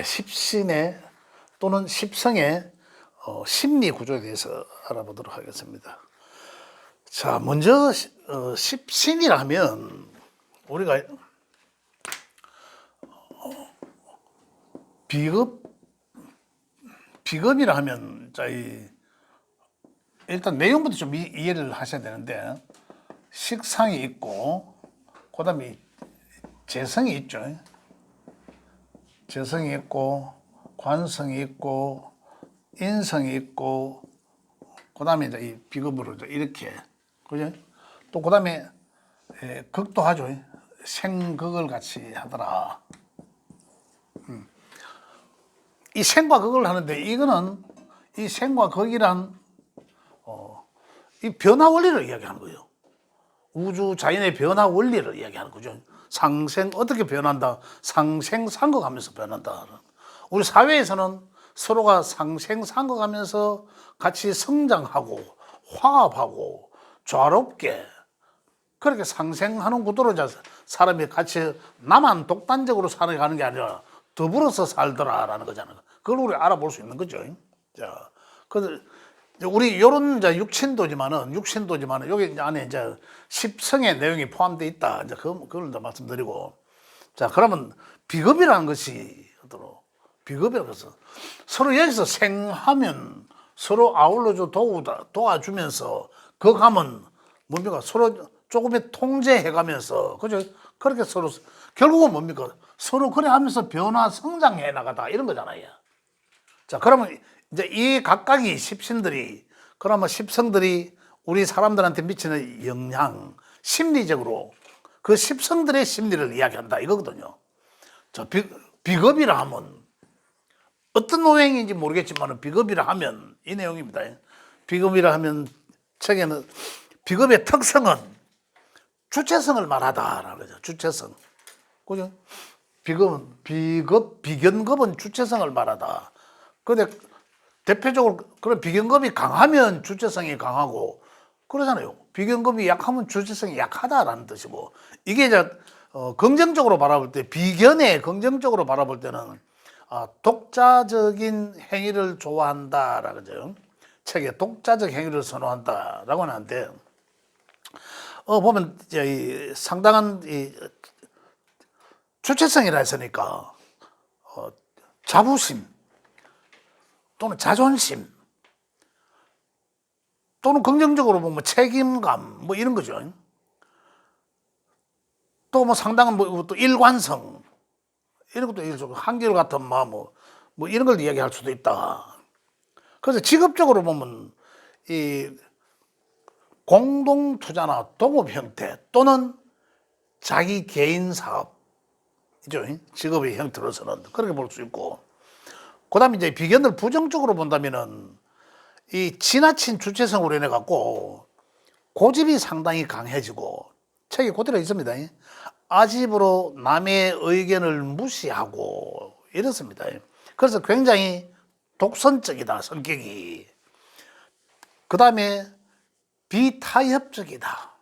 십신의 또는 십성의 심리 구조에 대해서 알아보도록 하겠습니다. 자, 먼저 십신이라 하면 우리가 비겁이라 하면 일단 내용부터 좀 이해를 하셔야 되는데, 식상이 있고 그다음에 재성이 있죠. 재성이 있고 관성이 있고 인성이 있고 그다음에 이제 이 비겁으로 이렇게, 그죠? 또 그다음에 극도 하죠. 생극을 같이 하더라. 이 생과 극을 하는데, 이거는 이 생과 극이란 이 변화 원리를 이야기하는 거예요. 우주 자연의 변화 원리를 이야기하는 거죠. 상생 어떻게 변한다? 상생상극하면서 변한다. 우리 사회에서는 서로가 상생상극하면서 같이 성장하고 화합하고 조화롭게 그렇게 상생하는 구도로 사람이 같이 나만 독단적으로 살아가는 게 아니라 더불어서 살더라라는 거잖아요. 그걸 우리 알아볼 수 있는 거죠. 자, 그래서 우리 요런 육신도지만은 여기 안에 이제 십성의 내용이 포함되어 있다. 이제 그걸 이제 말씀드리고, 자, 그러면 비겁이라는 것이 비겁이라는 것은 서로 여기서 생하면 서로 아울러줘 도와주면서, 극하면 뭡니까? 서로 조금의 통제해가면서, 그죠? 그렇게 서로 결국은 뭡니까? 서로 그래 하면서 변화 성장해 나가다 이런 거잖아요. 자, 그러면 이제 이 각각이 십신들이, 그러면 십성들이 우리 사람들한테 미치는 영향, 심리적으로 그 십성들의 심리를 이야기한다 이거거든요. 자, 비겁이라 하면 어떤 오행인지 모르겠지만 비겁이라 하면 이 내용입니다. 비겁이라 하면 책에는 비겁의 특성은 주체성을 말하다라는 거죠. 주체성. 그죠? 비견급은 주체성을 말하다. 근데 대표적으로 그런 비견급이 강하면 주체성이 강하고 그러잖아요. 비견급이 약하면 주체성이 약하다라는 뜻이고, 이게 이제 긍정적으로 바라볼 때, 비견에 긍정적으로 바라볼 때는 독자적인 행위를 좋아한다라는 거죠. 책에 독자적 행위를 선호한다라고 하는데, 보면 이제 상당한 주체성이라 했으니까 자부심 또는 자존심 또는 긍정적으로 보면 책임감 뭐 이런 거죠. 또 뭐 상당한 또 일관성 이런 것도 일종 한결같은 마음 뭐 이런 걸 이야기할 수도 있다. 그래서 직업적으로 보면 이 공동 투자나 동업 형태 또는 자기 개인 사업이죠. 직업의 형태로서는 그렇게 볼 수 있고, 그다음에 이제 비견을 부정적으로 본다면은 이 지나친 주체성으로 인해 갖고 고집이 상당히 강해지고, 책에 그대로 있습니다. 아집으로 남의 의견을 무시하고 이렇습니다. 그래서 굉장히 독선적이다, 성격이. 그다음에 비타협적이다.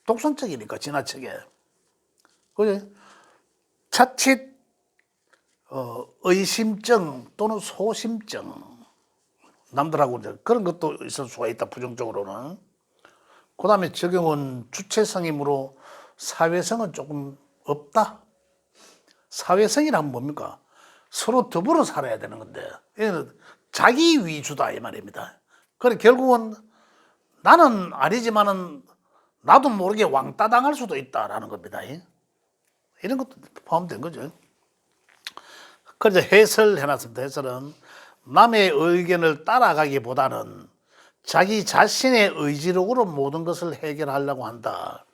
독선적이니까 지나치게. 그죠? 자칫 의심증 또는 소심증, 남들하고 이제 그런 것도 있을 수가 있다, 부정적으로는. 그 다음에 적용은 주체성이므로 사회성은 조금 없다. 사회성이란 뭡니까? 서로 더불어 살아야 되는 건데, 얘는 자기 위주다 이 말입니다. 그래 결국은 나는 아니지만은 나도 모르게 왕따 당할 수도 있다라는 겁니다. 이런 것도 포함된 거죠. 그래서 해설해놨습니다. 해설은 남의 의견을 따라가기보다는 자기 자신의 의지력으로 모든 것을 해결하려고 한다.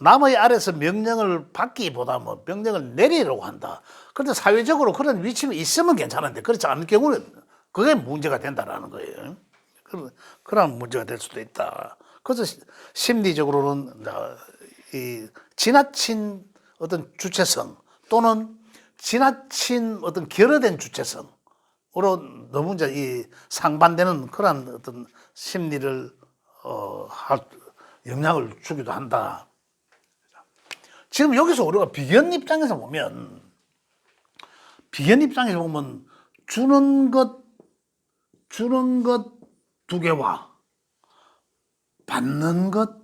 남의 아래서 명령을 받기보다 명령을 내리려고 한다. 그런데 사회적으로 그런 위치가 있으면 괜찮은데 그렇지 않을 경우는 그게 문제가 된다는 거예요. 그런 문제가 될 수도 있다. 그래서 심리적으로는 이 지나친 어떤 주체성 또는 지나친 어떤 결여된 주체성으로 너무 이제 이 상반되는 그런 어떤 심리를 영향을 주기도 한다. 지금 여기서 우리가 비견 입장에서 보면 비견 입장에서 보면 주는 것 두 개와 받는 것,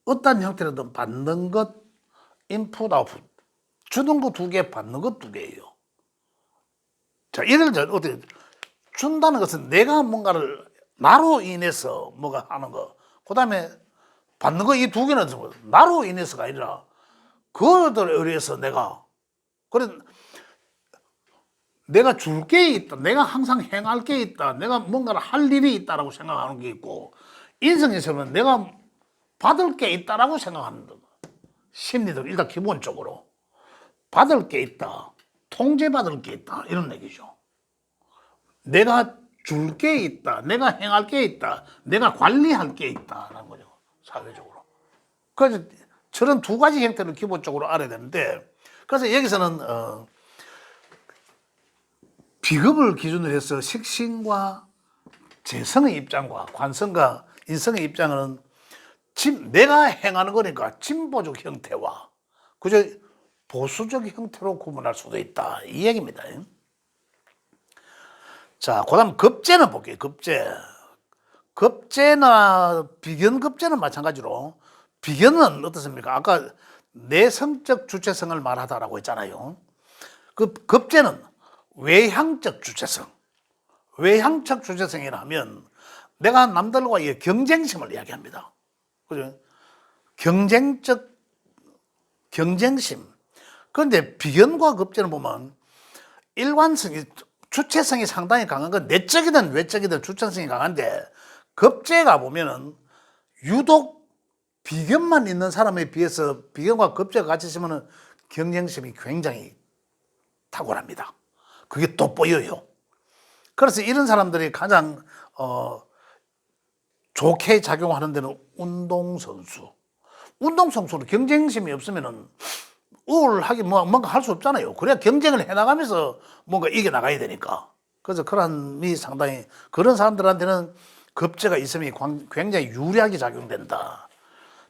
어떤 형태로든 받는 것, 인풋, 아웃풋. 주는 거 두 개, 받는 것 두 개예요. 자, 예를 들어, 어떻게, 준다는 것은 내가 뭔가를 나로 인해서 뭐가 하는 거, 그 다음에 받는 거 이 두 개는 나로 인해서가 아니라 그것들에 의해서 그래, 내가 줄 게 있다, 내가 항상 행할 게 있다, 내가 뭔가를 할 일이 있다라고 생각하는 게 있고, 인성에서는 내가 받을 게 있다라고 생각하는 거. 심리들 일단 기본적으로 받을 게 있다, 통제받을 게 있다 이런 얘기죠. 내가 줄 게 있다, 내가 행할 게 있다, 내가 관리할 게 있다라는 거죠, 사회적으로. 그래서 저런 두 가지 형태를 기본적으로 알아야 되는데, 그래서 여기서는 비급을 기준으로 해서 식신과 재성의 입장과 관성과 인성의 입장은 내가 행하는 거니까 진보적 형태와 그저 보수적 형태로 구분할 수도 있다, 이 얘기입니다. 자, 그 다음 급제는 볼게요. 급제나 비견급제는 마찬가지로, 비견은 어떻습니까? 아까 내성적 주체성을 말하다라고 했잖아요. 그 급제는 외향적 주체성. 외향적 주체성이라 하면 내가 남들과의 경쟁심을 이야기합니다. 그죠? 경쟁심. 그런데 비견과 급제는 보면 일관성이, 주체성이 상당히 강한 건 내적이든 외적이든 주체성이 강한데, 급제가 보면은 유독 비견만 있는 사람에 비해서 비견과 급제가 같이 있으면 경쟁심이 굉장히 탁월합니다. 그게 돋보여요. 그래서 이런 사람들이 가장 좋게 작용하는 데는 운동선수는 경쟁심이 없으면은 우월하게 뭔가 할 수 없잖아요. 그래야 경쟁을 해나가면서 뭔가 이겨나가야 되니까. 그래서 그런 상당히, 그런 사람들한테는 급제가 있으면 굉장히 유리하게 작용된다.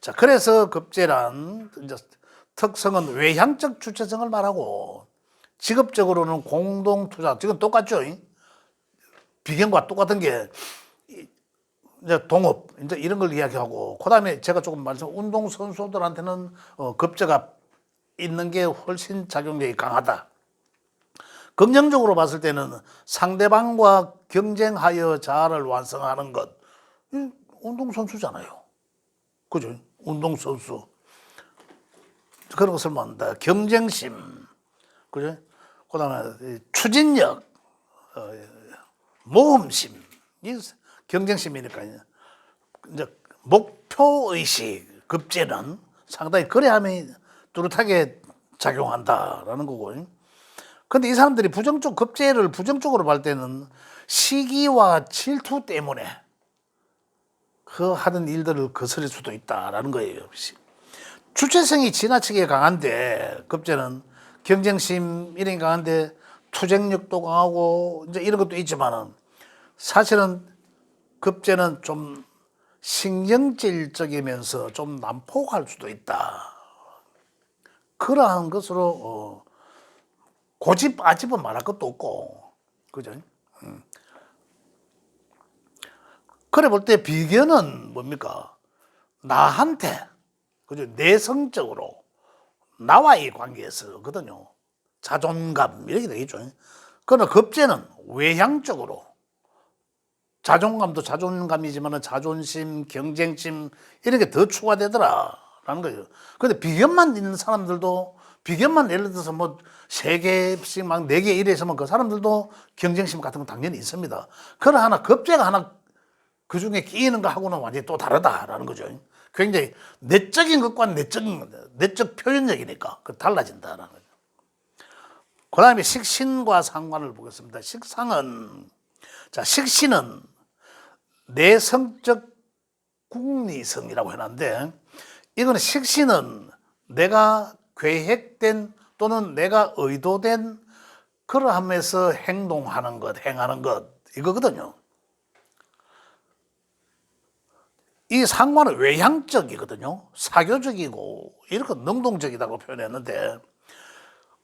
자, 그래서 급제란 이제 특성은 외향적 주체성을 말하고, 직업적으로는 공동투자, 지금 똑같죠? 비견과 똑같은 게 이제 동업, 이제 이런 걸 이야기하고, 그 다음에 제가 조금 운동선수들한테는 급제가 있는 게 훨씬 작용력이 강하다. 긍정적으로 봤을 때는 상대방과 경쟁하여 자아를 완성하는 것, 운동선수잖아요. 그죠? 운동선수. 그런 것을 말한다. 경쟁심, 그죠? 그 다음에 추진력, 모험심, 경쟁심이니까 이제 목표의식, 급제는 상당히 그래야만 뚜렷하게 작용한다라는 거고. 근데 이 사람들이 급제를 부정적으로 볼 때는 시기와 질투 때문에 그 하던 일들을 거스릴 수도 있다라는 거예요. 주체성이 지나치게 강한데, 급제는 경쟁심 이런 게 강한데 투쟁력도 강하고 이제 이런 것도 있지만은, 사실은 급제는 좀 신경질적이면서 좀 난폭할 수도 있다. 그러한 것으로 고집아집은 말할 것도 없고, 그죠? 그래 볼 때 비견은 뭡니까? 나한테, 그죠? 내성적으로 나와의 관계에서거든요. 자존감 이렇게 되겠죠. 그러나 급제는 외향적으로, 자존감도 자존감이지만 자존심, 경쟁심 이런 게 더 추가되더라라는 거예요. 그런데 비견만 있는 사람들도, 비견만 예를 들어서 뭐 3개씩 막 4개 이래서만 그 사람들도 경쟁심 같은 건 당연히 있습니다. 그러나 급제가 하나 그 중에 끼이는 거 하고는 완전히 또 다르다라는 거죠. 굉장히 내적인 것과 내적 표현력이니까 그 달라진다라는 거죠. 그 다음에 식신과 상관을 보겠습니다. 식신은 내성적 궁리성이라고 해놨는데, 이거는 식신은 내가 계획된 또는 내가 의도된 그러함에서 행하는 것 이거거든요. 이 상관은 외향적이거든요. 사교적이고 이렇게 능동적이라고 표현했는데,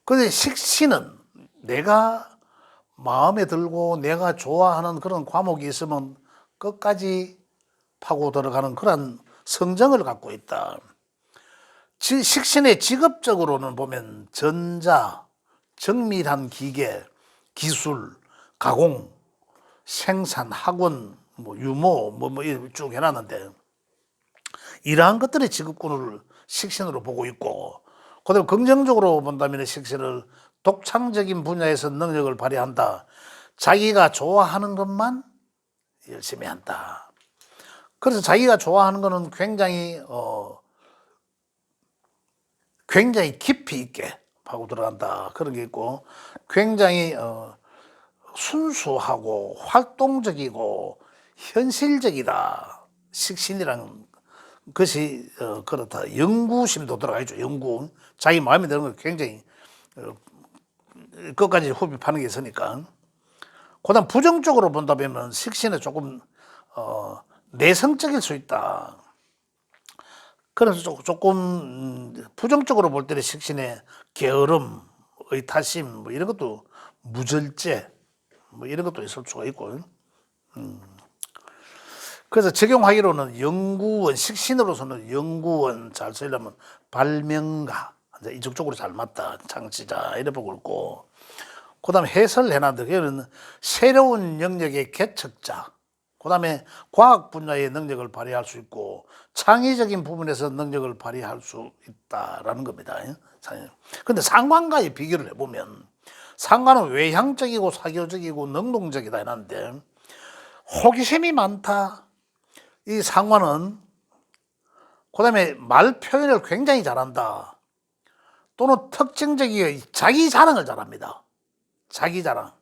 근데 식신은 내가 마음에 들고 내가 좋아하는 그런 과목이 있으면 끝까지 파고 들어가는 그런 성정을 갖고 있다. 식신의 직업적으로는 보면 전자, 정밀한 기계, 기술, 가공, 생산, 학원, 유모 쭉 해놨는데 이러한 것들의 직업군을 식신으로 보고 있고, 그다음에 긍정적으로 본다면 식신을 독창적인 분야에서 능력을 발휘한다. 자기가 좋아하는 것만 열심히 한다. 그래서 자기가 좋아하는 것은 굉장히 깊이 있게 파고 들어간다. 그런 게 있고, 굉장히 순수하고 활동적이고 현실적이다. 식신이라는 것이 그렇다. 연구심도 들어가 있죠. 연구. 자기 마음에 드는 걸 굉장히 끝까지 흡입하는 게 있으니까. 그다음 부정적으로 본다면 식신은 조금 내성적일 수 있다. 그래서 조금 부정적으로 볼 때는 식신의 게으름, 의타심 이런 것도, 무절제 이런 것도 있을 수가 있고. 그래서 적용하기로는 연구원, 식신으로서는 연구원 잘 쓰려면 발명가, 이쪽 쪽으로 잘 맞다. 창시자 이래 보고 있고, 그 다음에 해설해놨는데 그는 새로운 영역의 개척자, 그 다음에 과학 분야의 능력을 발휘할 수 있고 창의적인 부분에서 능력을 발휘할 수 있다라는 겁니다. 그런데 상관과의 비교를 해보면 상관은 외향적이고 사교적이고 능동적이다 했는데 호기심이 많다. 이 상관은 그 다음에 말 표현을 굉장히 잘한다. 또는 특징적이게 자기 자랑을 잘합니다. 자기 자랑.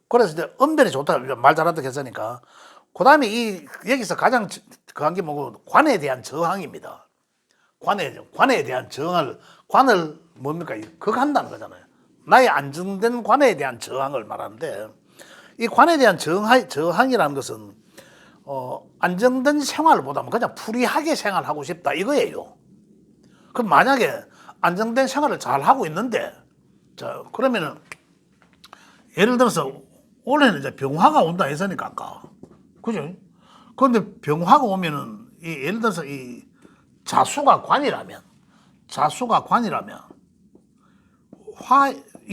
그래서 이제 언변이 좋다. 말 잘한다 했으니까. 그 다음에 여기서 가장 그한 게 뭐고, 관에 대한 저항입니다. 관에 대한 관을 뭡니까? 극한다는 거잖아요. 나의 안정된 관에 대한 저항을 말하는데, 이 관에 대한 저항이라는 것은 안정된 생활보다는 그냥 프리하게 생활하고 싶다 이거예요. 그럼 만약에 안정된 생활을 잘 하고 있는데, 자 그러면은 예를 들어서 올해는 이제 병화가 온다 했으니까 아까, 그죠? 그런데 병화가 오면은 예를 들어서 이 자수가 관이라면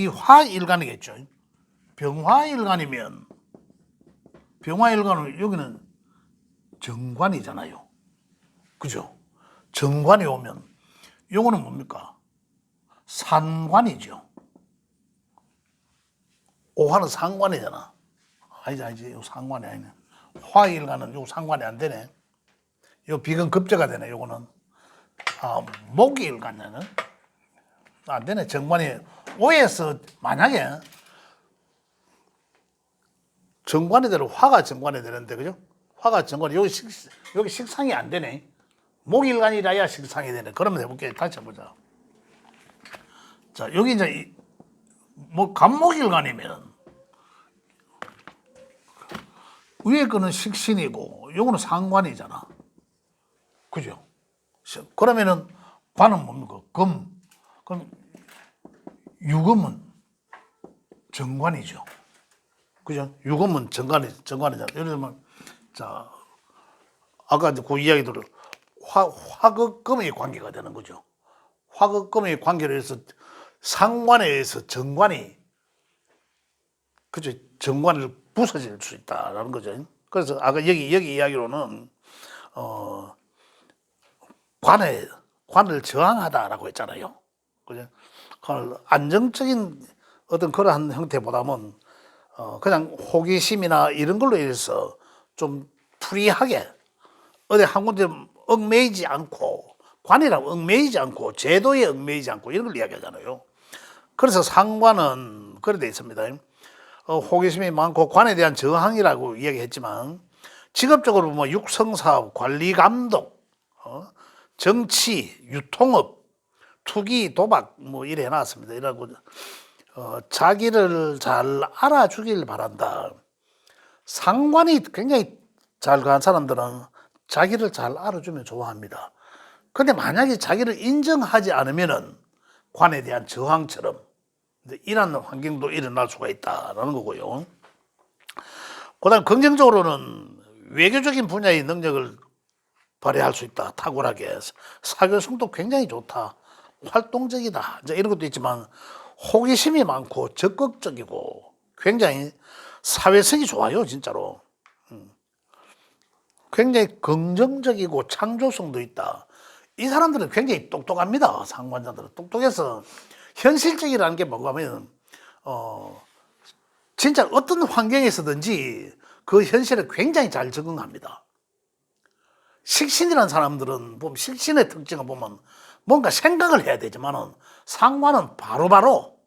화일간이겠죠. 병화일간이면 여기는 정관이잖아요. 그죠? 정관이 오면 요거는 뭡니까? 산관이죠. 오화는 상관이잖아. 아니지. 요 상관이 아니네. 화일간은 요 상관이 안 되네. 요 비근급제가 되네. 요거는 목일간은 안 되네. 정관이 오에서 만약에 정관이 되면 화가 정관이 되는데, 그죠? 화가 정관이 여기 식상이 안 되네. 목일간이라야 식상이 되네. 그러면 해볼게요. 다시 해보자. 자, 여기 이제 간목일간이면 위에 거는 식신이고 요거는 상관이잖아. 그죠? 그러면은 관은 뭡니까? 금. 그럼 유금은 정관이죠. 그죠? 유금은 정관이잖아. 예를 들면 자 아까 이제 그 이야기대로 화극금의 관계가 되는 거죠. 화극금의 관계로 해서 상관에 의해서 정관이, 그죠? 정관을 부서질 수 있다라는 거죠. 그래서 아까 여기 이야기로는 관을 저항하다라고 했잖아요. 그죠? 안정적인 어떤 그러한 형태보다는 그냥 호기심이나 이런 걸로 인해서 좀 프리하게 어디 한 군데 얽매이지 않고, 관이라고 얽매이지 않고 제도에 얽매이지 않고 이런 걸 이야기하잖아요. 그래서 상관은 그래 돼 있습니다. 호기심이 많고 관에 대한 저항이라고 이야기했지만 직업적으로 육성사업, 관리감독, 정치, 유통업, 투기, 도박 이래 해놨습니다. 이라고 자기를 잘 알아주길 바란다. 상관이 굉장히 잘 가는 사람들은 자기를 잘 알아주면 좋아합니다. 근데 만약에 자기를 인정하지 않으면은 관에 대한 저항처럼 이런 환경도 일어날 수가 있다라는 거고요. 그다음 긍정적으로는 외교적인 분야의 능력을 발휘할 수 있다. 탁월하게 사교성도 굉장히 좋다. 활동적이다. 이제 이런 것도 있지만 호기심이 많고 적극적이고 굉장히 사회성이 좋아요. 진짜로. 굉장히 긍정적이고 창조성도 있다. 이 사람들은 굉장히 똑똑합니다. 상관자들은 똑똑해서 현실적이라는 게 뭔가 하면 진짜 어떤 환경에서든지 그 현실에 굉장히 잘 적응합니다. 식신이라는 사람들은 보면 식신의 특징을 보면 뭔가 생각을 해야 되지만은 상관은 바로바로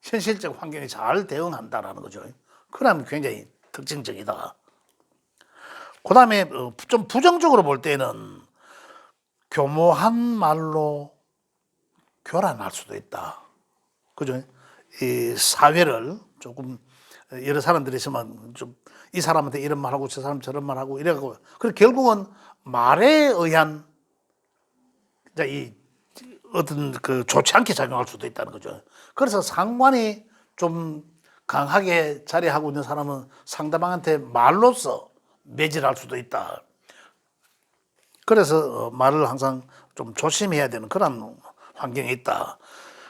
현실적 환경에 잘 대응한다라는 거죠. 그러면 굉장히 특징적이다. 그 다음에 좀 부정적으로 볼 때는 교모한 말로 교란할 수도 있다. 그죠? 이 사회를 조금 여러 사람들이 있으면 좀 이 사람한테 이런 말하고 저 사람 저런 말하고 이래가고 그리고 결국은 말에 의한 이 어떤 그 좋지 않게 작용할 수도 있다는 거죠. 그래서 상관이 좀 강하게 자리하고 있는 사람은 상대방한테 말로써 매질할 수도 있다. 그래서 말을 항상 좀 조심해야 되는 그런 환경에 있다.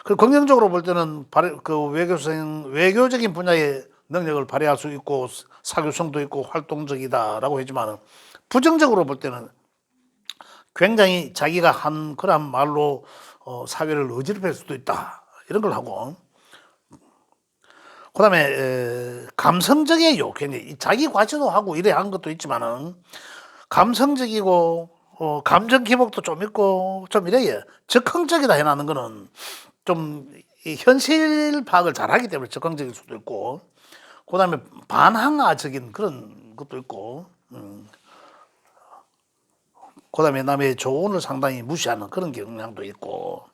그리고 긍정적으로 볼 때는 그 외교적인 분야의 능력을 발휘할 수 있고 사교성도 있고 활동적이다라고 했지만 부정적으로 볼 때는 굉장히 자기가 한 그런 말로 사회를 어지럽힐 수도 있다. 이런 걸 하고 그다음에 감성적이에요. 굉장히 자기 과시도 하고 이래 한 것도 있지만은 감성적이고 감정 기복도 좀 있고 좀 이래요. 적극적이다 해나는 거는 좀 현실 파악을 잘하기 때문에 적극적일 수도 있고 그다음에 반항아적인 그런 것도 있고 그다음에 남의 조언을 상당히 무시하는 그런 경향도 있고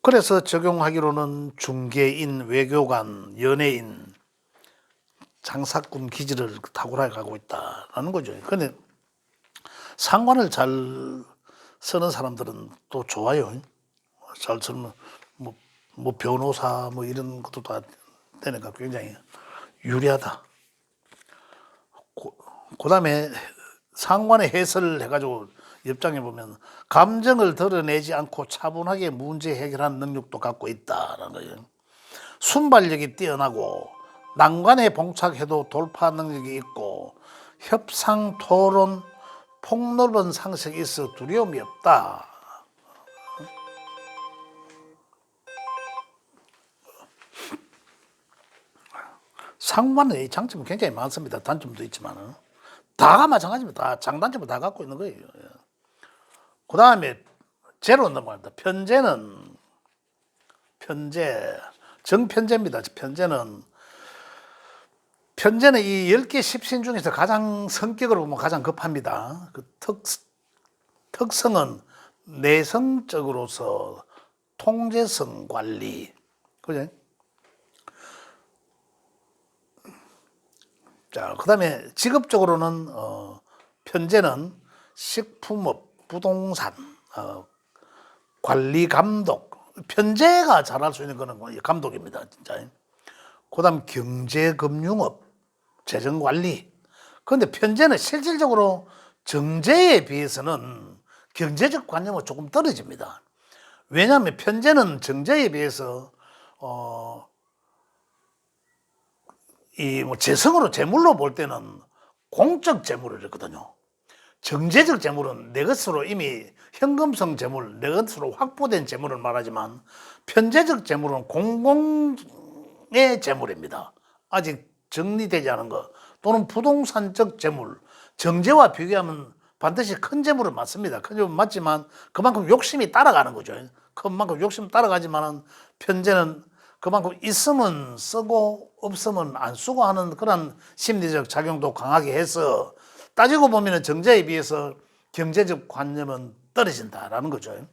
그래서 적용하기로는 중개인, 외교관, 연예인, 장사꾼 기질을 탁월하게 가고 있다라는 거죠. 그런데 상관을 잘 쓰는 사람들은 또 좋아요. 잘 쓰면 뭐 변호사 뭐 이런 것도 다 되니까 굉장히 유리하다. 그다음에 상관의 해설을 해가지고 입장에 보면 감정을 드러내지 않고 차분하게 문제 해결하는 능력도 갖고 있다라는 거예요. 순발력이 뛰어나고 난관에 봉착해도 돌파 능력이 있고 협상, 토론, 폭넓은 상식이 있어 두려움이 없다. 상관의 장점은 굉장히 많습니다. 단점도 있지만 다가 마찬가지입니다. 다 장단점을 다 갖고 있는 거예요. 그 다음에 제로 넘어갑니다. 편제, 정편제입니다. 편제는 이 10개 십신 중에서 가장 성격으로 보면 가장 급합니다. 그 특성은 내성적으로서 통제성 관리. 그죠? 자, 그 다음에 직업적으로는, 편제는 식품업, 부동산, 관리 감독. 편제가 잘할 수 있는 거는 감독입니다. 진짜. 그 다음 경제금융업, 재정관리. 그런데 편제는 실질적으로 정제에 비해서는 경제적 관념은 조금 떨어집니다. 왜냐하면 편제는 정제에 비해서 이 뭐 재성으로 재물로 볼 때는 공적 재물을 했거든요. 정제적 재물은 내 것으로 이미 현금성 재물, 내 것으로 확보된 재물을 말하지만 편제적 재물은 공공의 재물입니다. 아직 정리되지 않은 것 또는 부동산적 재물, 정제와 비교하면 반드시 큰 재물은 맞습니다. 큰 재물은 맞지만 그만큼 욕심이 따라가는 거죠. 그만큼 욕심 따라가지만은 편제는 그만큼 있으면 쓰고 없으면 안 쓰고 하는 그런 심리적 작용도 강하게 해서 따지고 보면 정제에 비해서 경제적 관념은 떨어진다라는 거죠.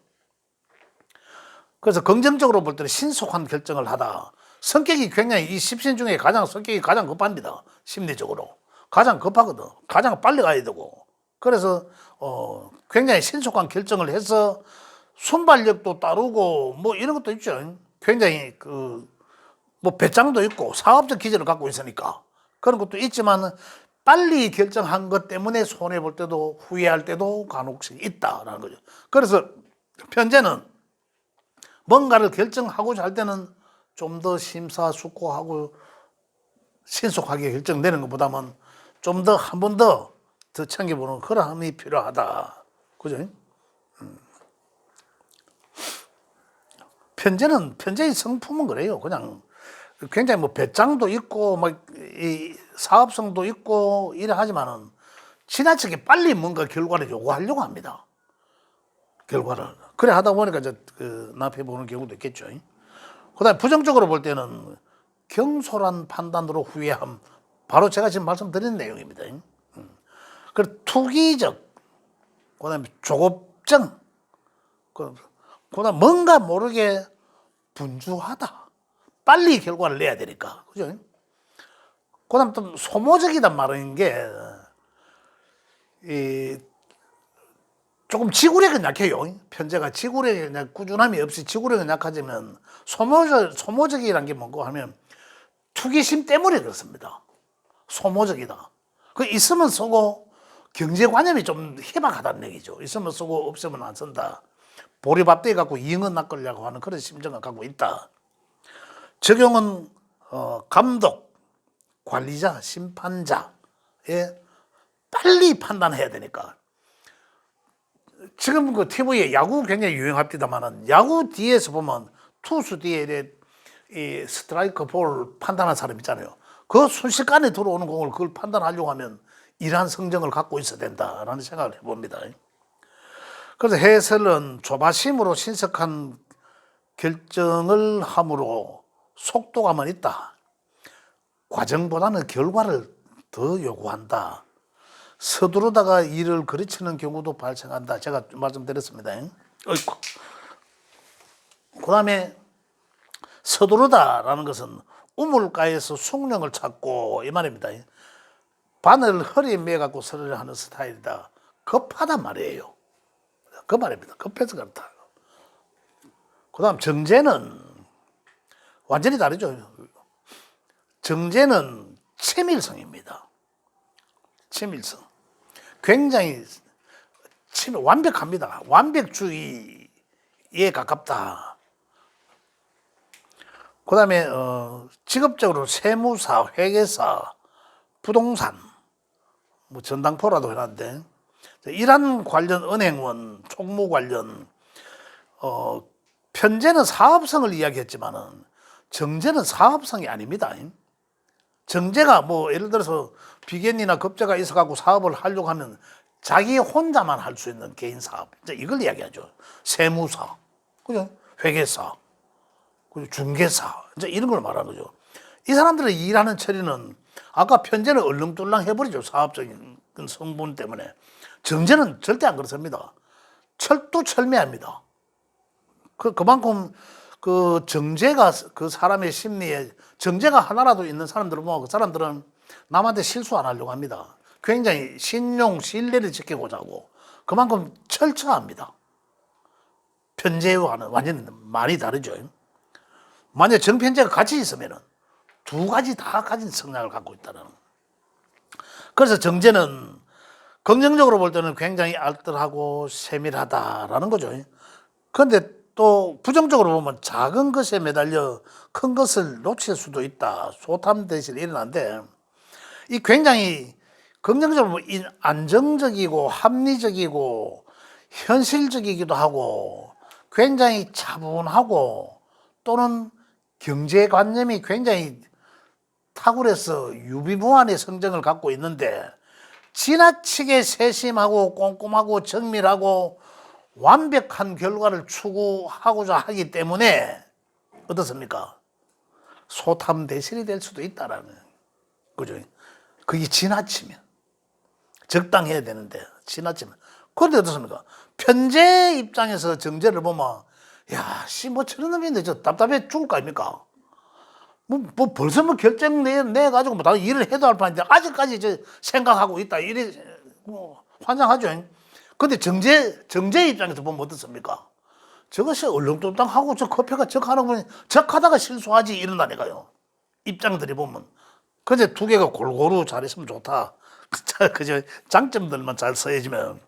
그래서 긍정적으로 볼 때는 신속한 결정을 하다. 성격이 굉장히 이 십신 중에 성격이 가장 급합니다. 심리적으로. 가장 급하거든. 가장 빨리 가야 되고. 그래서 굉장히 신속한 결정을 해서 순발력도 따르고 뭐 이런 것도 있죠. 굉장히 뭐 배짱도 있고 사업적 기질을 갖고 있으니까 그런 것도 있지만 빨리 결정한 것 때문에 손해 볼 때도 후회할 때도 간혹씩 있다라는 거죠. 그래서 편제는 뭔가를 결정하고자 할 때는 좀 더 심사숙고하고 신속하게 결정되는 것보다는 좀 더 한 번 더 챙겨보는 그러함이 필요하다. 그죠? 편제의 성품은 그래요. 그냥 굉장히 뭐 배짱도 있고 막 이 사업성도 있고 이래 하지만은 지나치게 빨리 뭔가 결과를 요구하려고 합니다. 결과를. 그래 하다 보니까 이제 납해 보는 경우도 있겠죠. 그다음에 부정적으로 볼 때는 경솔한 판단으로 후회함. 바로 제가 지금 말씀드린 내용입니다. 그리고 투기적, 그다음에 조급증, 그다음 뭔가 모르게 분주하다. 빨리 결과를 내야 되니까. 그죠? 그다음 또 소모적이란 말인 게, 조금 지구력은 약해요. 편제가 지구력이 꾸준함이 없이 지구력은 약하지만 소모적이란 게 뭔가 하면 투기심 때문에 그렇습니다. 소모적이다. 그 있으면 쓰고 경제관념이 좀 희박하다는 얘기죠. 있으면 쓰고 없으면 안 쓴다. 보리밥돼 갖고 이응은 낚으려고 하는 그런 심정을 갖고 있다. 적용은 감독, 관리자, 심판자에 빨리 판단해야 되니까. 지금 그 TV에 야구 굉장히 유행합니다만은 야구 뒤에서 보면 투수 뒤에 이 스트라이크 볼 판단하는 사람 있잖아요. 그 순식간에 들어오는 공을 그걸 판단하려고 하면 이러한 성정을 갖고 있어야 된다라는 생각을 해봅니다. 그래서 해설은 조바심으로 신속한 결정을 함으로 속도감은 있다. 과정보다는 결과를 더 요구한다. 서두르다가 일을 그르치는 경우도 발생한다. 제가 말씀드렸습니다. 그 다음에 서두르다라는 것은 우물가에서 숭늉을 찾고 이 말입니다. 바늘 허리에 매갖고 서르려 하는 스타일이다. 급하단 말이에요. 그 말입니다. 급해서 그렇다. 그 다음 정제는 완전히 다르죠. 정제는 치밀성입니다. 치밀성. 굉장히 완벽합니다. 완벽주의에 가깝다. 그 다음에 직업적으로 세무사, 회계사, 부동산, 뭐 전당포라도 해놨는데 이란 관련 은행원, 총무 관련 편제는 사업성을 이야기했지만은 정제는 사업성이 아닙니다. 정제가 뭐 예를 들어서 비견이나 급제가 있어갖고 사업을 하려고 하면 자기 혼자만 할 수 있는 개인 사업, 이제 이걸 이야기하죠. 세무사, 그죠? 회계사, 그죠? 중개사, 이제 이런 걸 말하는 거죠. 이 사람들의 일하는 처리는 아까 편제는 얼렁뚱랑 해버리죠. 사업적인 성분 때문에. 정제는 절대 안 그렇습니다. 철두철미합니다. 그만큼 그 정제가 그 사람의 심리에 정제가 하나라도 있는 사람들은 뭐 그 사람들은 남한테 실수 안 하려고 합니다. 굉장히 신용, 신뢰를 지키고자 하고 그만큼 철저합니다. 편제와는 완전히 많이 다르죠. 만약 정편제가 같이 있으면은 두 가지 다 가진 성향을 갖고 있다는. 그래서 정제는 긍정적으로 볼 때는 굉장히 알뜰하고 세밀하다라는 거죠. 그런데 또 부정적으로 보면 작은 것에 매달려 큰 것을 놓칠 수도 있다. 소탐 대실 일어난데 이 굉장히 긍정적으로 안정적이고 합리적이고 현실적이기도 하고 굉장히 차분하고 또는 경제관념이 굉장히 탁월해서 유비무환의 성정을 갖고 있는데 지나치게 세심하고 꼼꼼하고 정밀하고 완벽한 결과를 추구하고자 하기 때문에 어떻습니까? 소탐 대실이 될 수도 있다라는 거죠. 그게 지나치면 적당해야 되는데 지나치면 그런데 어떻습니까? 편제 입장에서 정제를 보면 야, 뭐 저런 놈인데 저 답답해 죽을 거 아닙니까? 뭐 벌써 뭐 결정 내가지고 뭐 다른 일을 해도 할 판인데 아직까지 저 생각하고 있다 이래 뭐 환장하죠. 근데 정제 입장에서 보면 어떻습니까? 저것이 얼렁뚱땅하고 저 커피가 적하는 분이 적하다가 실수하지 이런다니까요. 입장들이 보면 그제 두 개가 골고루 잘했으면 좋다. 그저 장점들만 잘 써야지면.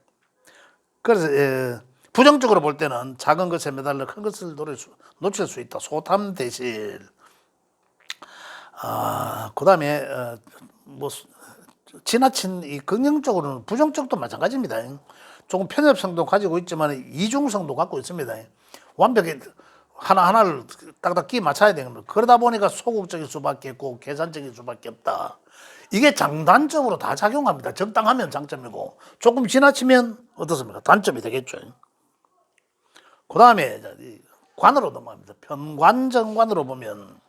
그래서 부정적으로 볼 때는 작은 것에 매달려 큰 것을 놓칠 수 있다. 소탐 대실. 그다음에 뭐 지나친 이 긍정적으로는 부정적도 마찬가지입니다. 조금 편협성도 가지고 있지만 이중성도 갖고 있습니다. 완벽히 하나하나를 딱딱 끼 맞춰야 되는 거예요. 그러다 보니까 소극적일 수밖에 없고 계산적일 수밖에 없다. 이게 장단점으로 다 작용합니다. 적당하면 장점이고 조금 지나치면 어떻습니까? 단점이 되겠죠. 그 다음에 관으로 넘어갑니다. 편관정관으로 보면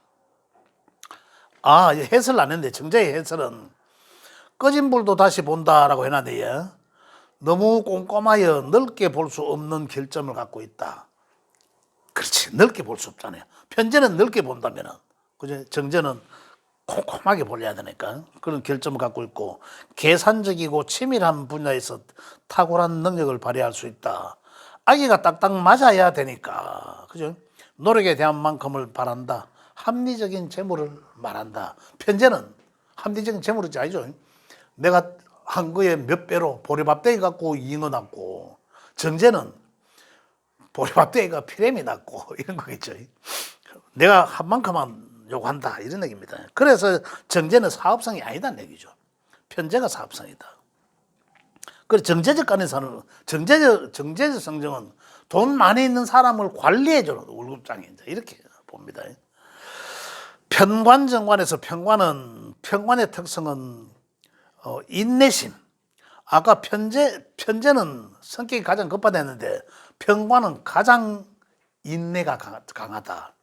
해설 안 했는데 정자의 해설은 꺼진 불도 다시 본다라고 해놨네요. 너무 꼼꼼하여 넓게 볼 수 없는 결점을 갖고 있다. 그렇지, 넓게 볼 수 없잖아요. 편제는 넓게 본다면은, 그죠? 정제는 꼼꼼하게 보려야 되니까 그런 결점을 갖고 있고 계산적이고 치밀한 분야에서 탁월한 능력을 발휘할 수 있다. 아기가 딱딱 맞아야 되니까, 그죠? 노력에 대한 만큼을 바란다. 합리적인 재물을 말한다. 편제는 합리적인 재물이 아니죠. 내가 한 거에 몇 배로 보리밥대기 갖고 잉어 낳고, 정제는 보리밥대기가 피렘이 낳고 이런 거겠죠. 내가 한 만큼만 요구한다 이런 얘기입니다. 그래서 정제는 사업성이 아니다는 얘기죠. 편제가 사업성이다. 그래서 정제적 간에서는 정제적 성정은 돈 많이 있는 사람을 관리해주는 월급장이 이렇게 봅니다. 편관정관에서 편관의 특성은 인내심. 아까 편제는 성격이 가장 급하다는데 편관은 가장 인내가 강하다.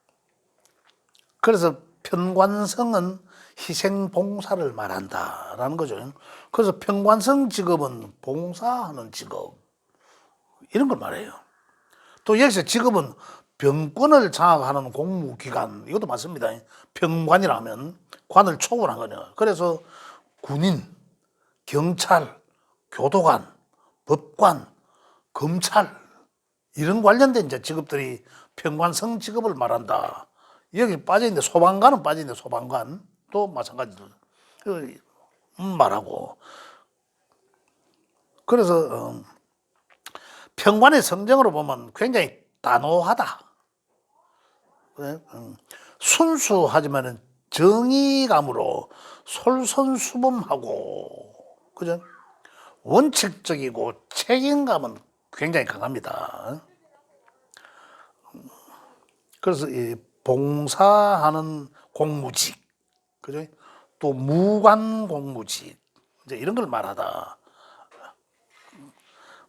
그래서 편관성은 희생봉사를 말한다라는 거죠. 그래서 편관성 직업은 봉사하는 직업 이런 걸 말해요. 또 여기서 직업은 병권을 장악하는 공무기관 이것도 맞습니다. 병관이라면 관을 초월한 거냐. 그래서 군인, 경찰, 교도관, 법관, 검찰 이런 관련된 이제 직업들이 편관성 직업을 말한다. 여기 빠져있는데 소방관은 빠져있는데 소방관도 마찬가지로 말하고. 그래서 편관의 성정으로 보면 굉장히 단호하다. 순수하지만 정의감으로 솔선수범하고, 그죠? 원칙적이고 책임감은 굉장히 강합니다. 그래서 이 봉사하는 공무직, 그죠? 또 무관 공무직, 이제 이런 걸 말하다.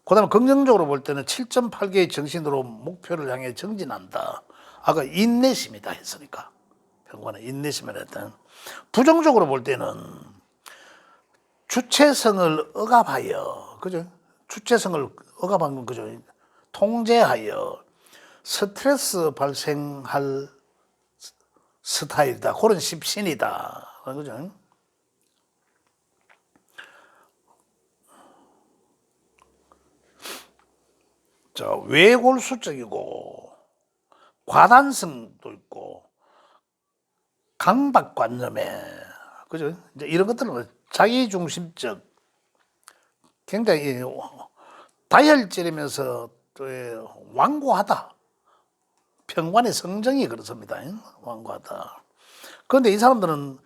그 다음에 긍정적으로 볼 때는 7.8개의 정신으로 목표를 향해 정진한다. 아까 인내심이다 했으니까. 평관은 인내심을 했다. 부정적으로 볼 때는 주체성을 억압하여, 그죠? 주체성을 억압한 건 그죠? 통제하여 스트레스 발생할 스타일이다. 그런 십신이다. 그죠? 자, 외골수적이고 과단성도 있고 강박관념에, 그죠? 이제 이런 것들은 자기중심적, 굉장히 다혈질이면서 또 완고하다. 평관의 성정이 그렇습니다. 완고하다. 그런데 이 사람들은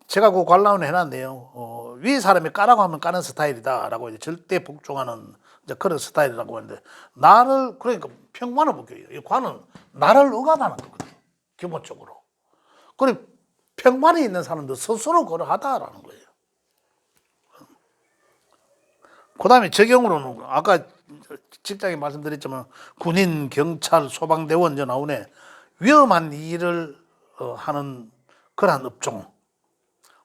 제가 그 관람을 해놨네요. 위에 사람이 까라고 하면 까는 스타일이다라고 이제 절대 복종하는 이제 그런 스타일이라고 하는데, 나를, 그러니까 평관을 볼게요. 이 관은 나를 억압하는 거거든요. 기본적으로. 그리고 평관에 있는 사람도 스스로 그러하다라는 거예요. 그 다음에 적용으로는 아까 직장에 말씀드렸지만 군인, 경찰, 소방대원 이제 나오네. 위험한 일을 하는 그러한 업종,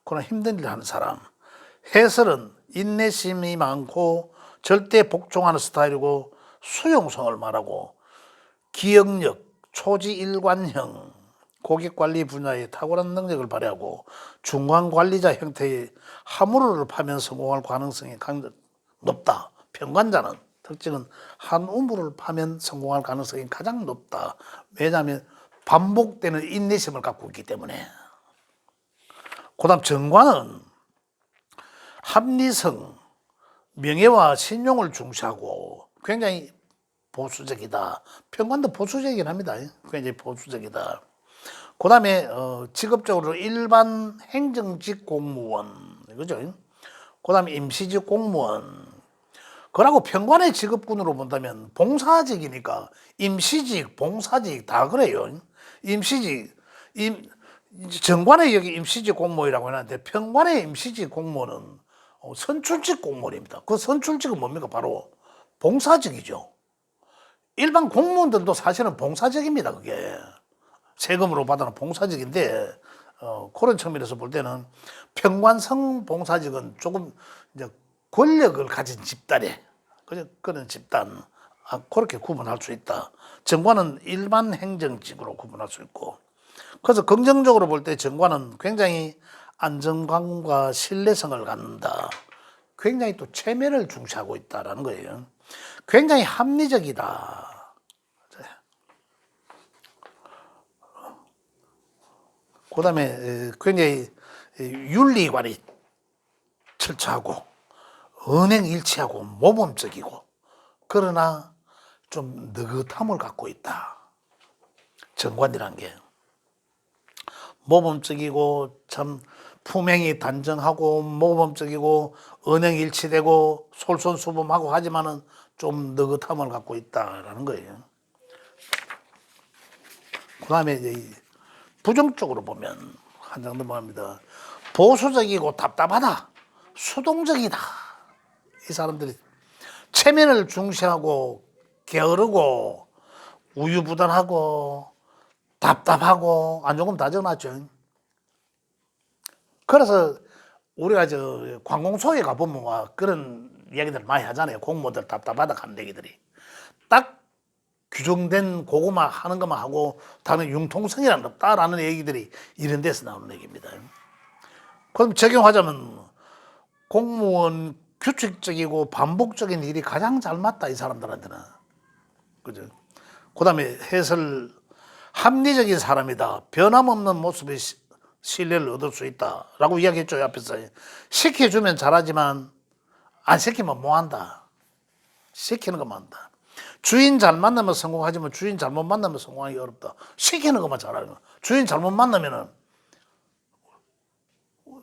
그런 힘든 일을 하는 사람. 해설은 인내심이 많고 절대 복종하는 스타일이고 수용성을 말하고 기억력, 초지일관형, 고객관리 분야에 탁월한 능력을 발휘하고 중간관리자 형태의 화물을 파면 성공할 가능성이 높다. 평관자는 특징은 한 우물을 파면 성공할 가능성이 가장 높다. 왜냐하면 반복되는 인내심을 갖고 있기 때문에. 그다음 정관은 합리성, 명예와 신용을 중시하고 굉장히 보수적이다. 평관도 보수적이긴 합니다. 굉장히 보수적이다. 그 다음에 직업적으로 일반 행정직 공무원, 그죠? 그 다음에 임시직 공무원. 그러고 평관의 직업군으로 본다면 봉사직이니까 임시직, 봉사직 다 그래요. 임시직, 정관의 여기 임시직 공무원이라고 해놨는데 평관의 임시직 공무원은 선출직 공무원입니다. 그 선출직은 뭡니까? 바로 봉사직이죠. 일반 공무원들도 사실은 봉사직입니다. 그게 세금으로 받아는 봉사직인데 그런 측면에서 볼 때는 평관성 봉사직은 조금 이제 권력을 가진 집단에 그런 집단 그렇게 구분할 수 있다. 정관은 일반 행정직으로 구분할 수 있고 그래서 긍정적으로 볼 때 정관은 굉장히 안정감과 신뢰성을 갖는다. 굉장히 또 체면을 중시하고 있다라는 거예요. 굉장히 합리적이다. 그 다음에 굉장히 윤리관이 철저하고 언행일치하고 모범적이고 그러나 좀 느긋함을 갖고 있다. 정관이란 게 모범적이고 참 품행이 단정하고 모범적이고 언행일치되고 솔선수범하고 하지만은 좀 느긋함을 갖고 있다라는 거예요. 그 다음에 부정적으로 보면 한 장 넘어갑니다. 보수적이고 답답하다. 수동적이다. 이 사람들이 체면을 중시하고 게으르고 우유부단하고 답답하고 안 좋으면 다 적어놨죠. 그래서 우리가 관공서에 가보면 그런 이야기들 많이 하잖아요. 공무원들 답답하다 하는 얘기들이. 딱 규정된 그거만 하는 것만 하고 다음에 융통성이란 없다라는 얘기들이 이런 데서 나오는 얘기입니다. 그럼 적용하자면 공무원 규칙적이고 반복적인 일이 가장 잘 맞다 이 사람들한테는. 그죠? 그 다음에 해설 합리적인 사람이다. 변함없는 모습의 신뢰를 얻을 수 있다라고 이야기했죠. 앞에서. 시켜주면 잘하지만 안 시키면 뭐한다. 시키는 것만 한다. 주인 잘 만나면 성공하지만 주인 잘못 만나면 성공하기 어렵다. 시키는 것만 잘하는 거야. 주인 잘못 만나면은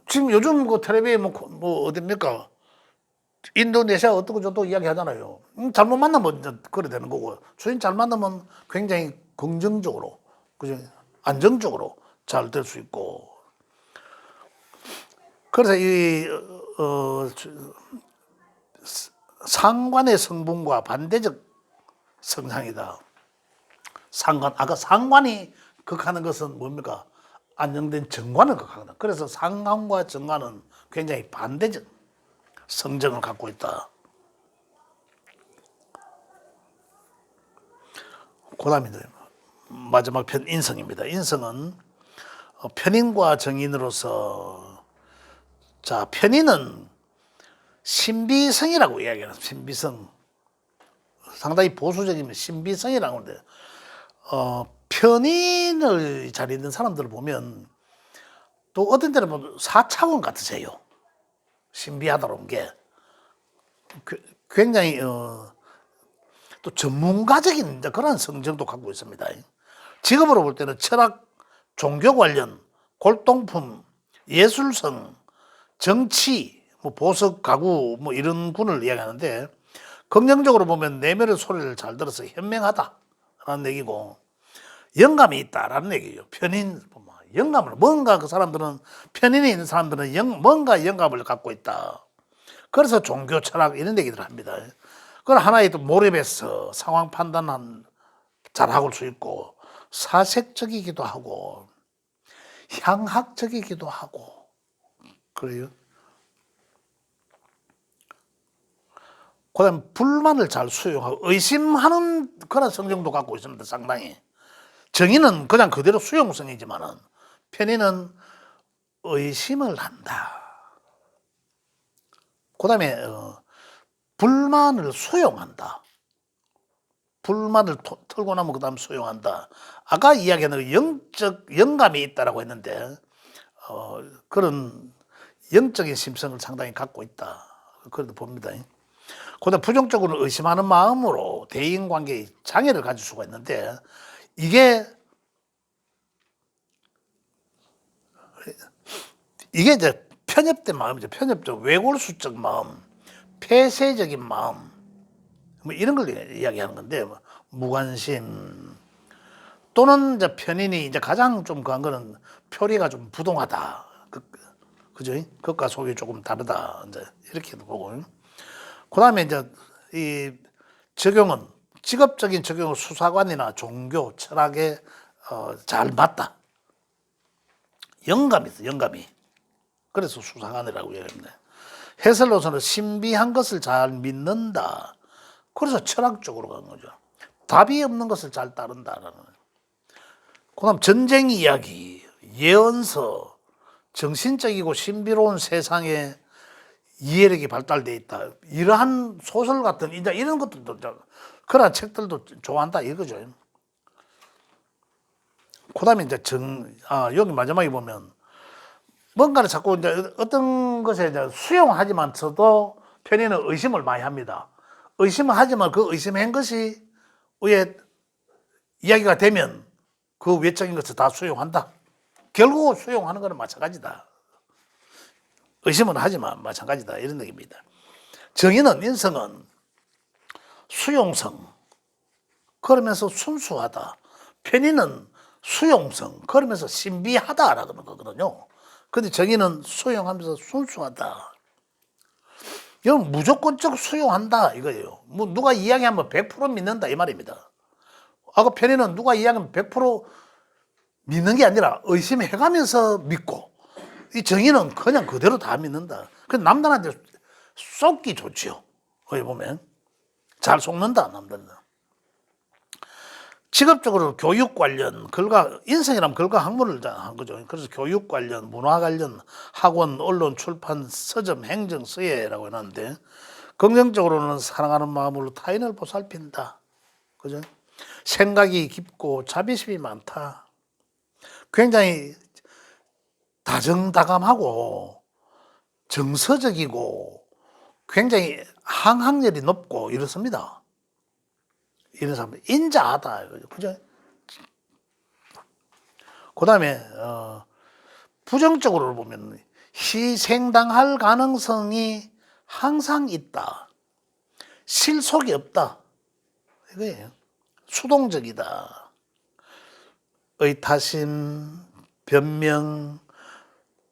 지금 요즘 그 텔레비에 뭐 어딥니까? 인도네시아 어떻고 저떻고 이야기 하잖아요. 잘못 만나면 그래 되는 거고 주인 잘 만나면 굉장히 긍정적으로 그죠? 안정적으로 잘 될 수 있고 그래서 이 상관의 성분과 반대적 성향이다. 상관 아까 상관이 극하는 것은 뭡니까? 안정된 정관을 극하거든. 그래서 상관과 정관은 굉장히 반대적 성정을 갖고 있다. 그 다음에 마지막 편 인성입니다. 인성은 편인과 정인으로서 자 편인은 신비성이라고 이야기하는 신비성 상당히 보수적이면 신비성이라고 하는데 편인을 잘 있는 사람들을 보면 또 어떤 때는 보면 4차원 같으세요. 신비하다는 게 굉장히 또 전문가적인 그런 성정도 갖고 있습니다. 직업으로 볼 때는 철학, 종교 관련, 골동품, 예술성, 정치, 뭐 보석, 가구 뭐 이런 군을 이야기하는데 긍정적으로 보면 내면의 소리를 잘 들어서 현명하다라는 얘기고 영감이 있다라는 얘기예요. 편인 영감을 뭔가 그 사람들은 편인이 있는 사람들은 뭔가 영감을 갖고 있다. 그래서 종교, 철학 이런 얘기들을 합니다. 그걸 하나의 또 몰입해서 상황 판단 잘할 수 있고 사색적이기도 하고 향학적이기도 하고 그래요. 그다음 불만을 잘 수용하고 의심하는 그런 성정도 갖고 있습니다. 상당히 정의는 그냥 그대로 수용성이지만은 편의는 의심을 한다. 그다음에 불만을 수용한다. 불만을 털고 나면 그 다음 수용한다. 아까 이야기한 그 영적 영감이 있다라고 했는데 그런 영적인 심성을 상당히 갖고 있다. 그래도 봅니다. 그다음 부정적으로 의심하는 마음으로 대인관계의 장애를 가질 수가 있는데 이게 이제 편협된 마음이죠. 편협적, 외골수적 마음, 폐쇄적인 마음, 뭐 이런 걸 이야기하는 건데 무관심 또는 이제 편인이 이제 가장 좀 그한 거는 표리가 좀 부동하다. 그죠? 그것과 속이 조금 다르다. 이제 이렇게도 보고. 그다음에 이제 이 적용은 직업적인 적용은 수사관이나 종교, 철학에 잘 맞다. 영감이 있어, 영감이. 그래서 수사관이라고 얘기합니다. 해설로서는 신비한 것을 잘 믿는다. 그래서 철학적으로 간 거죠. 답이 없는 것을 잘 따른다라는. 그다음 전쟁 이야기, 예언서, 정신적이고 신비로운 세상에 이해력이 발달돼 있다. 이러한 소설 같은 이런 것들도 그런 책들도 좋아한다 이거죠. 그다음에 이제 여기 마지막에 보면 뭔가를 자꾸 이제 어떤 것에 이제 수용하지만서도 편의는 의심을 많이 합니다. 의심을 하지만 그 의심한 것이 왜 이야기가 되면 그 외적인 것을 다 수용한다. 결국 수용하는 것은 마찬가지다. 의심은 하지만 마찬가지다. 이런 얘기입니다. 정의는 인성은 수용성, 그러면서 순수하다. 편의는 수용성, 그러면서 신비하다라는 거거든요. 근데 정의는 수용하면서 순수하다. 이건 무조건적 수용한다 이거예요. 뭐 누가 이야기하면 100% 믿는다 이 말입니다. 아까 편의는 누가 이야기하면 100% 믿는 게 아니라 의심해가면서 믿고 이 정의는 그냥 그대로 다 믿는다. 그 남들한테 쏟기 좋지요. 거기 보면 잘 속는다 남들은. 직업적으로 교육 관련 인성이라면 글과 학문을 한 거죠. 그래서 교육 관련, 문화 관련 학원, 언론, 출판, 서점, 행정, 서예라고 해놨는데 긍정적으로는 사랑하는 마음으로 타인을 보살핀다. 그죠? 생각이 깊고 자비심이 많다. 굉장히 다정다감하고 정서적이고 굉장히 항학력이 높고 이렇습니다. 이런 사람 인자하다. 그죠? 그 다음에 부정적으로 보면 희생당할 가능성이 항상 있다. 실속이 없다. 이거예요. 수동적이다. 의타심, 변명,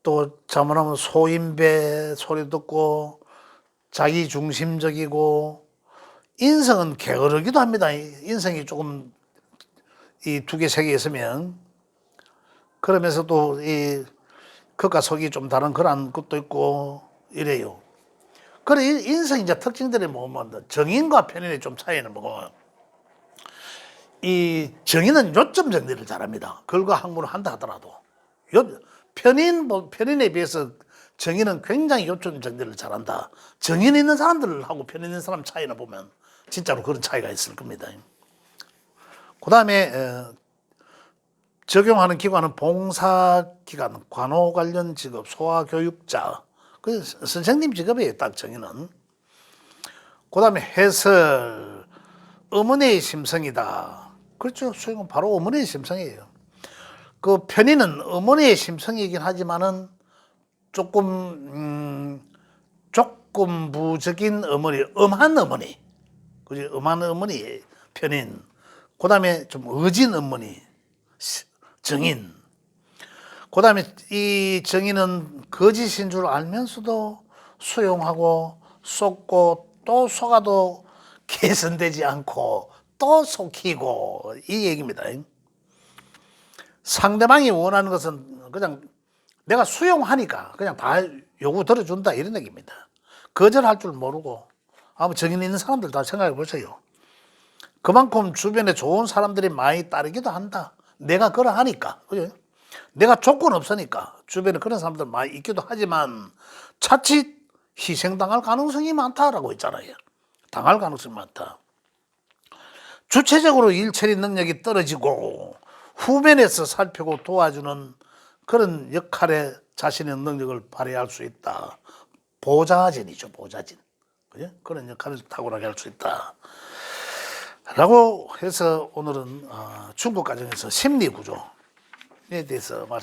또 잘못하면 소인배 소리 듣고 자기 중심적이고 인성은 게으르기도 합니다. 인성이 조금 이 두 개, 세 개 있으면 그러면서도 이 겉과 속이 좀 다른 그런 것도 있고 이래요. 그래 인성 이제 특징들이 뭐면 정인과 편인의 좀 차이는 뭐고 이 정인은 요점 정리를 잘합니다. 글과 학문을 한다 하더라도 편인에 비해서 정인은 굉장히 요점 정리를 잘한다. 정인 있는 사람들하고 편인 있는 사람 차이나 보면 진짜로 그런 차이가 있을 겁니다. 그 다음에 적용하는 기관은 봉사기관, 관호 관련 직업, 소아교육자, 그 선생님 직업이에요. 딱 정의는. 그 다음에 해설, 어머니의 심성이다. 그렇죠. 수용은 바로 어머니의 심성이에요. 그 편의는 어머니의 심성이긴 하지만은 조금 부적인 어머니, 엄한 어머니, 그지? 엄한 어머니 편인. 그 다음에 좀 어진 어머니, 정인. 그 다음에 이 정인은 거짓인 줄 알면서도 수용하고 속고 또 속아도 개선되지 않고 또 속이고 이 얘기입니다. 상대방이 원하는 것은 그냥 내가 수용하니까 그냥 다 요구 들어준다 이런 얘기입니다. 거절할 줄 모르고 아무 정인 있는 사람들 다 생각해 보세요. 그만큼 주변에 좋은 사람들이 많이 따르기도 한다. 내가 그러하니까. 그죠? 내가 조건 없으니까 주변에 그런 사람들 많이 있기도 하지만 자칫 희생당할 가능성이 많다라고 했잖아요. 당할 가능성이 많다. 주체적으로 일 처리 능력이 떨어지고 후면에서 살피고 도와주는 그런 역할에 자신의 능력을 발휘할 수 있다. 보좌진이죠, 보좌진. 그죠? 그런 역할을 탁월하게 할 수 있다. 라고 해서 오늘은 중국 가정에서 심리 구조에 대해서 말씀